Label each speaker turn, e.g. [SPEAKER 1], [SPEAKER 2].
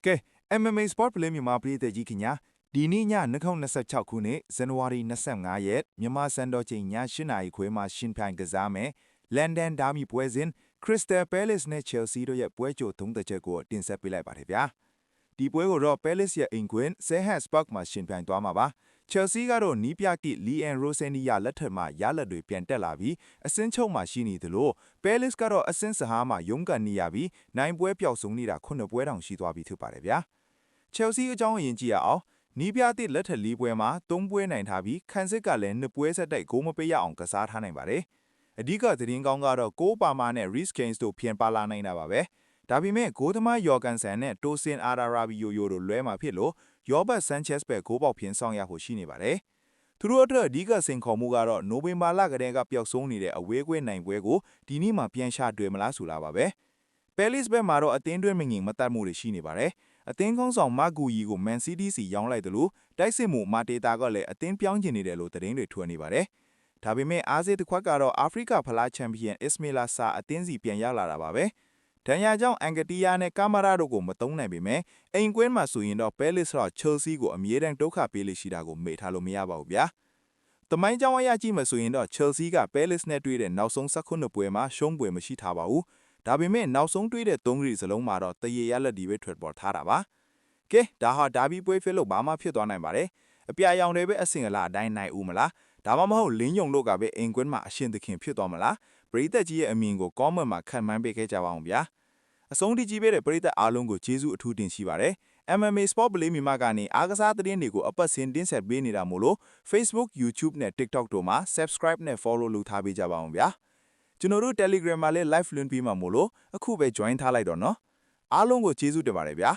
[SPEAKER 1] ကဲ MMA Sport Play မြန်မာပြည်သက်ကြီးခင်ဗျာဒီနေ့ည2026ခုနှစ်ဇန်နဝါရီ25ရက်မြန်မာစံတော်ချိန်ည8နာရီခွဲမှာရှင်ပြိုင်ကစားမယ်လန်ဒန်ဒါမီပွဲစဉ် Crystal Palace နဲ့ Chelsea တို့ရဲ့ပွဲကြိုသုံးသက်ချက်ကိုတင်ဆက်ပေးလိုက်ပါတယ်ဗျာဒီပွဲကိုတော့ Palace ရဲ့အင်ကွင်း Selhurst Park မှာရှင်ပြိုင်သွားမှာပါ Chelsea ကတော့နီးပြကိ Leon Rosenior လက်ထက်မှာရလက်တွေပြန်တက်လာပြီးအစင်းချုပ်မှာရှိနေသလို Palace ကတော့အစင်းစဟားမှာရုန်းကန်နေရပြီးနိုင်ပွဲပျောက်ဆုံးနေတာ9ပွဲတောင်ရှိသွားပြီဖြစ်ပါတယ်ဗျာ Chelsea အကြောင်းအရင်ကြည့်ရအောင်နီးပြသည့်လက်ထက်၄ပွဲမှာ3ပွဲနိုင်ထားပြီးခန်းစစ်ကလည်း2ပွဲဆက်တိုက်ဂိုးမပေးရအောင်ကစားထားနိုင်ပါတယ်အဓိကသတင်းကောင်းကတော့ကိုးပါမာနဲ့ Reece James တို့ပြန်ပါလာနိုင်တာပါပဲဒါပေမဲ့ဂိုးသမားယော်ကန်ဆန်နဲ့တိုဆင်အာရာရာဘီယိုယိုတို့လွဲမှာဖြစ်လို့ယောဘတ်ဆန်ချက်စ်ပဲဂိုးပေါက်ဖြင်းဆောင်ရဖို့ရှိနေပါတယ်သူတို့အတွက်အဓိကစိန်ခေါ်မှုကတော့နိုဝင်ဘာလကတည်းကပျောက်ဆုံးနေတဲ့အဝေးကွင်းနိုင်ပွဲကိုဒီနေ့မှပြန်ရှာတွေ့မလားဆိုတာပါပဲ Palace ဘက်မှာတော့အသင်းတွင်းမငင်မတတ်မှုတွေရှိနေပါတယ်အသင်းကောင်းဆောင်မဂူယီကို Man City စီရောင်းလိုက်တယ်လို့တိုက်စစ်မှုမာတေတာကလည်းအသင်းပြောင်းကျင်နေတယ်လို့သတင်းတွေထွက်နေပါတယ်ဒါပေမဲ့အားစေးတစ်ခွက်ကတော့အာဖရိကဖလားချန်ပီယံ Ismaila Sarr အသင်းစီပြန်ရောက်လာတာပါပဲဒဏ်ရာကြောင့်အန်ဂတီယာနဲ့ကာမာရာတို့ကိုမသုံးနိုင်ပေမဲ့အိမ်ကွင်းမှာဆိုရင်တော့ Palace က Chelsea ကိုအမြဲတမ်းဒုက္ခပေးလိမ့်ရှိတာကိုမေ့ထားလို့မရပါဘူးဗျာတမိုင်းကြောင်းအရကြည့်မှဆိုရင်တော့ Chelsea က Palace နဲ့တွေ့တဲ့နောက်ဆုံး19ပွဲမှာရှုံးပွဲမရှိထားပါဘူးဒါပေမဲ့နောက်ဆုံးတွေ့တဲ့3ဂရီစလုံးမှာတော့တရေရလက်ဒီပဲထွက်ပေါ်ထားတာပါကဲဒါဟာဒါဘီပွဲဖြစ်လို့ဘာမှဖြစ်သွားနိုင်ပါတယ်အပြာရောင်တွေပဲအစင်ကလာအတိုင်းနိုင်ဦးမလားဒါမှမဟုတ်လင်းယုံတို့ကပဲအင်ကွင်းမှာအရှင်သခင်ဖြစ်သွားမလားပရိသတ်ကြီးရဲ့အမြင်ကို comment မှာခံမှန်းပေးခဲ့ကြပါအောင်ဗျာအဆုံးထိကြည့်ပေးတဲ့ပရိသတ်အားလုံးကိုကျေးဇူးအထူးတင်ရှိပါတယ် MMA Sport Play မြန်မာကနေအားကစားသတင်းတွေကိုအပတ်စဉ်တင်ဆက်ပေးနေတာမို့လို့ Facebook YouTube နဲ့ TikTok တို့မှာ Subscribe နဲ့ Follow လုပ်ထားပေးကြပါအောင်ဗျာကျွန်တော်တို့ Telegram မှာလည်း live လွှင့်ပြီးမှာမို့လို့အခုပဲ join ထားလိုက်တော့နော်အားလုံးကိုကျေးဇူးတင်ပါတယ်ဗျာ